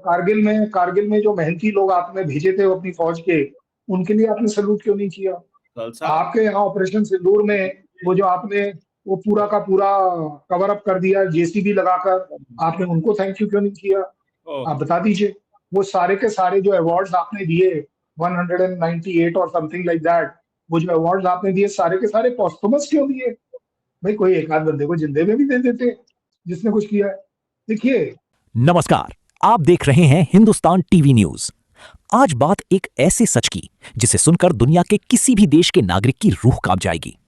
कारगिल में जो मेहनती लोग आपने भेजे थे अपनी फौज के, उनके लिए आपने सैल्यूट क्यों नहीं किया? खालसा आपके यहाँ ऑपरेशन सिंदूर में वो जो आपने वो पूरा का पूरा कवर अप कर दिया जेसीबी लगाकर, आपने उनको थैंक यू क्यों नहीं किया? ओह, आप बता दीजिए। वो सारे के सारे जो अवार्ड्स आपने दिए 198 और समथिंग लाइक दैट, वो जो अवार्ड्स आपने दिए सारे के सारे पॉस्टमस क्यों दिए? भाई कोई एक आध बंदे को जिंदे में भी दे देते जिसने कुछ किया है। देखिए, नमस्कार, आप देख रहे हैं हिंदुस्तान टीवी न्यूज। आज बात एक ऐसे सच की जिसे सुनकर दुनिया के किसी भी देश के नागरिक की रूह कांप जाएगी।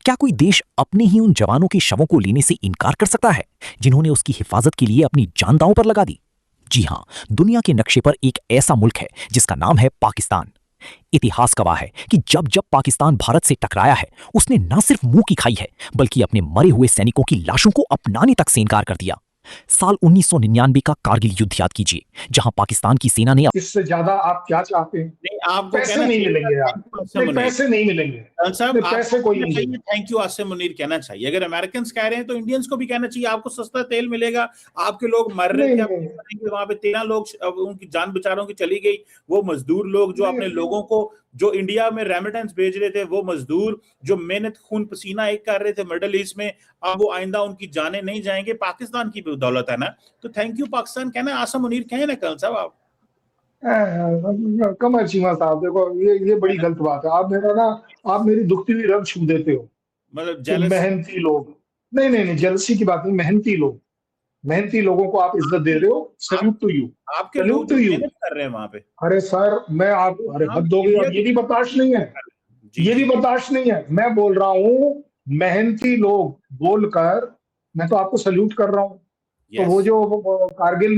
क्या कोई देश अपने ही उन जवानों के शवों को लेने से इनकार कर सकता है जिन्होंने उसकी हिफाजत के लिए अपनी जान दांव पर लगा दी? जी हां, दुनिया के नक्शे पर एक ऐसा मुल्क है जिसका नाम है पाकिस्तान। इतिहास गवाह है कि जब जब पाकिस्तान भारत से टकराया है, उसने न सिर्फ मुंह की खाई है बल्कि अपने मरे हुए सैनिकों की लाशों को अपनाने तक से इनकार कर दिया। साल 1999 का कारगिल युद्ध याद कीजिए, जहां पाकिस्तान की सेना ने इससे ज्यादा आप क्या चाहते हैं? नहीं आपको पैसे कहना नहीं चाहिए मिलेंगे यार, आसिम नहीं मुनीर। पैसे नहीं मिलेंगे, साहब नहीं आपको पैसे कोई कहना नहीं चाहिए देगा। थैंक यू आसिम मुनीर कहना चाहिए। अगर अमेरिकन कह रहे हैं तो इंडियंस को भी कहना चाहिए आपको सस्ता तेल मिलेगा। आपके लोग मर रहे नहीं थे, आप नहीं करेंगे वहां पे 13 लोग उनकी जान बेचारों की चली गई। वो मजदूर लोग जो अपने नहीं लोगों को जो इंडिया में रेमिटेंस भेज रहे थे, वो मजदूर जो मेहनत खून पसीना एक कर रहे थे मिडिल ईस्ट में, अब वो आइंदा उनकी जाने नहीं जाएंगे। पाकिस्तान की दौलत है ना, तो थैंक यू पाकिस्तान कहना आसिम मुनीर कहे ना कल साहब आप। कमर चीमा साहब, देखो ये बड़ी गलत बात है। आप मेरी दुखती हुई रग छू देते हो मतलब कि जेलस मेहनती लोग। नहीं नहीं नहीं, जेलसी की बात नहीं, मेहनती लोगों को आप इज्जत दे रहे हो। सल्यूट टू यू, आपके लोग सल्यूट जो टू यू। मेहनत कर रहे हैं वहां पे, अरे सर, अरे हम हद हो गई, इंडिया अब ये भी बर्दाश्त नहीं है, जी ये भी जी बर्दाश्त नहीं है। मैं बोल रहा हूँ मेहनती लोग बोलकर, मैं तो आपको सल्यूट कर रहा हूँ। तो यस वो जो कारगिल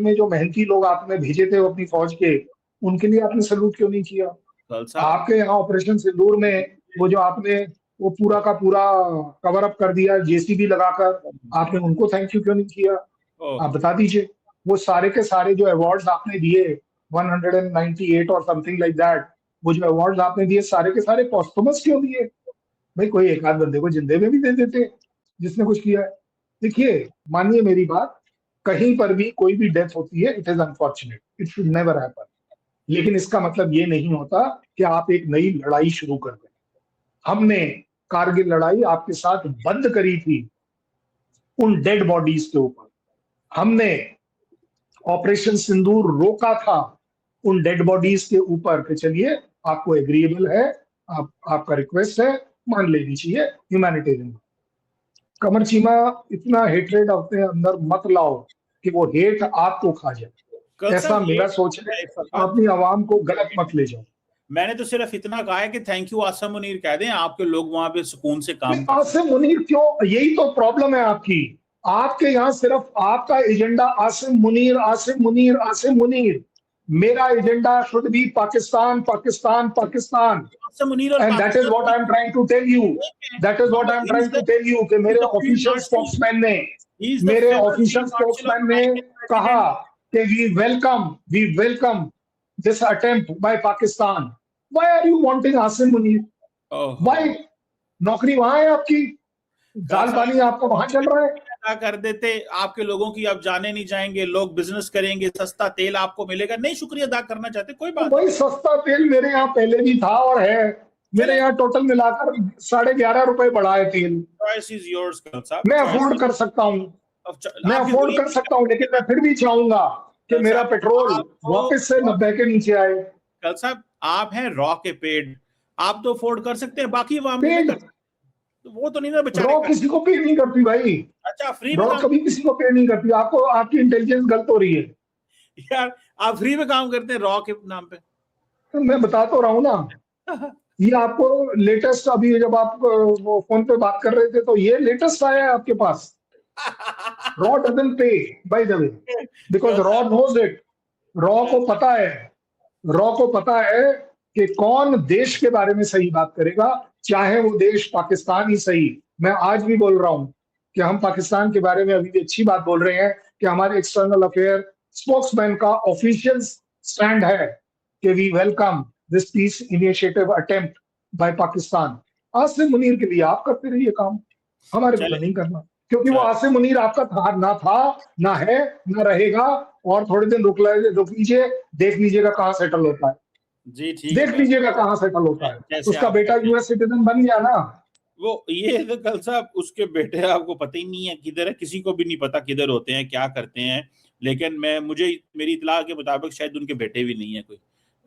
में जो मेहनती लोग आपने भेजे थे अपनी फौज के, उनके लिए आपने सल्यूट क्यों नहीं किया? कल साहब आपके यहाँ ऑपरेशन सिंदूर में वो जो आपने वो पूरा का पूरा कवर अप कर दिया जेसीबी लगाकर, आपने उनको थैंक यू क्यों नहीं किया? ओह आप बता दीजिए। वो सारे के सारे जो अवार्ड्स आपने दिए 198 और समथिंग लाइक दैट, वो जो अवार्ड्स आपने दिए सारे के सारे पॉस्टमस क्यों दिए? भाई कोई एक आध बंदे को जिंदे में भी दे देते जिसने कुछ किया है। देखिए, मानिए मेरी बात, कहीं पर भी कोई भी डेथ होती है, it is unfortunate, it should never happen. लेकिन इसका मतलब ये नहीं होता कि आप एक नई लड़ाई शुरू कर दें। हमने कारगिल लड़ाई आपके साथ बंद करी थी उन डेड बॉडीज के ऊपर। हमने ऑपरेशन सिंदूर रोका था उन डेड बॉडीज के ऊपर कि चलिए आपको एग्रीएबल है, आपका रिक्वेस्ट है, मान लेनी चाहिए, ह्यूमैनिटेरियन। कमर चीमा, इतना हेटरेट अपने अंदर मत लाओ कि वो हेट आपको खा कल जाए। ऐसा साहब मेरा सोच है। अपनी आवाम को गलत मत ले जाओ। मैंने तो सिर्फ इतना कहा है कि थैंक यू आसिम मुनीर कह दें, आपके लोग वहां पे सुकून से काम कर। आसिम मुनीर क्यों? यही तो प्रॉब्लम है आपकी। आपके यहाँ सिर्फ आपका एजेंडा आसिम मुनीर, आसिम मुनीर, आसिम मुनीर। मेरा agenda should be Pakistan, Pakistan, Pakistan. Asim Munir और and that is what I am trying to tell you, that is what I am trying to tell you कि मेरे ऑफिशियल स्पोक्समैन ने कहा कि we welcome this attempt by Pakistan. Why are you wanting Asim Munir? Why? नौकरी वहां है आपकी, दाल पानी आपका वहां चल रहा है। अदा कर देते, आपके लोगों की आप जाने नहीं जाएंगे, लोग बिजनेस करेंगे, सस्ता तेल आपको मिलेगा। नहीं शुक्रिया अदा करना चाहते, कोई बात भाई सस्ता तेल मेरे यहाँ पहले भी था और है। मेरे यहाँ टोटल मिलाकर 11.5 रुपए बढ़ा है तेल। चॉइस इज योर्स कल साहब, मैं अफोर्ड कर सकता हूँ, मैं अफोर्ड कर सकता हूँ, लेकिन मैं फिर भी चाहूंगा कि मेरा पेट्रोल वापस से 90 के नीचे आए। कल साहब आप हैं रॉ के पेड, आप तो अफोर्ड कर सकते हैं, बाकी आवाम नहीं पेड कर सकते। तो वो तो नहीं ना बेचारे रॉ किसी को पे नहीं करती भाई। अच्छा फ्री में रॉ काम कभी किसी को पे नहीं करती। आपको आपकी इंटेलिजेंस गलत हो रही है यार, आप फ्री में काम करते हैं रॉ के नाम पे। तो मैं बता तो रहा हूँ ना। ये आपको लेटेस्ट, अभी जब आप वो फोन पे बात कर रहे थे तो ये लेटेस्ट आया है आपके पास। रॉ डजंट पे by the way, because raw knows it. Raw को पता है, रॉ को पता है कि कौन देश के बारे में सही बात करेगा, चाहे वो देश पाकिस्तान ही सही। मैं आज भी बोल रहा हूं कि हम पाकिस्तान के बारे में अभी भी अच्छी बात बोल रहे हैं कि हमारे एक्सटर्नल अफेयर स्पोक्समैन का ऑफिशियल स्टैंड है कि we welcome this peace initiative attempt by Pakistan. Asim Munir के लिए आप करते रहिए काम, हमारे को नहीं करना। क्योंकि वो आसिम मुनीर आपका था ना है ना रहेगा, और थोड़े दिन रुक लीजिए, देख लीजिएगा कहाँ सेटल होता है, जी ठीक है। देख लीजिएगा कहाँ सेटल होता है। कैसे उसका आप बेटा कहते हैं? यूएस सिटीजन बन गया ना। वो ये तो कल साहब उसके बेटे आपको पता ही नहीं है किधर है, किसी को भी नहीं पता किधर होते हैं, क्या करते हैं। लेकिन मेरी इतला के मुताबिक शायद उनके बेटे भी नहीं है कोई,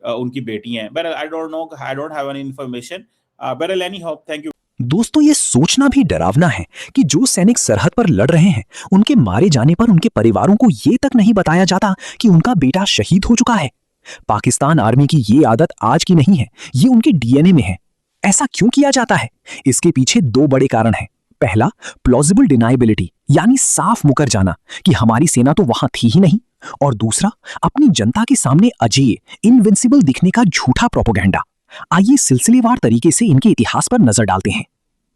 उनकी बेटियां हैं। But I don't know, I don't have any information. But any how, thank you. दोस्तों, ये सोचना भी डरावना है कि जो सैनिक सरहद पर लड़ रहे हैं, उनके मारे जाने पर उनके परिवारों को ये तक नहीं बताया जाता कि उनका बेटा शहीद हो चुका है। पाकिस्तान आर्मी की ये आदत आज की नहीं है, ये उनके डीएनए में है। ऐसा क्यों किया जाता है? इसके पीछे दो बड़े कारण हैं। पहला, प्लॉजिबल डिनाइबिलिटी, यानी साफ मुकर जाना कि हमारी सेना तो वहां थी ही नहीं। और दूसरा, अपनी जनता के सामने अजेय, इनविंसिबल दिखने का झूठा प्रोपेगेंडा। आइए सिलसिलेवार तरीके से इनके इतिहास पर नजर डालते हैं।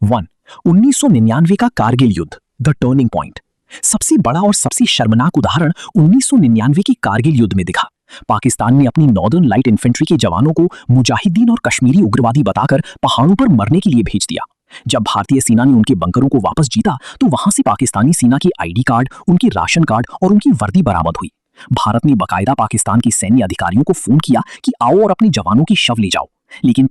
1. 1999 का कारगिल युद्ध, द टर्निंग पॉइंट। सबसे बड़ा और सबसे शर्मनाक उदाहरण 1999 के कारगिल युद्ध में दिखा। पाकिस्तान ने अपनी नॉर्दर्न लाइट इन्फेंट्री के जवानों को मुजाहिदीन और कश्मीरी उग्रवादी बताकर पहाड़ों पर मरने के लिए भेज दिया। जब भारतीय सेना ने उनके बंकरों को वापस जीता तो वहां से पाकिस्तानी सेना के आईडी कार्ड, उनके राशन कार्ड और उनकी वर्दी बरामद हुई। भारत ने बाकायदा पाकिस्तान के सैन्य अधिकारियों को फोन किया कि आओ और अपने जवानों की शव ले जाओ, लेकिन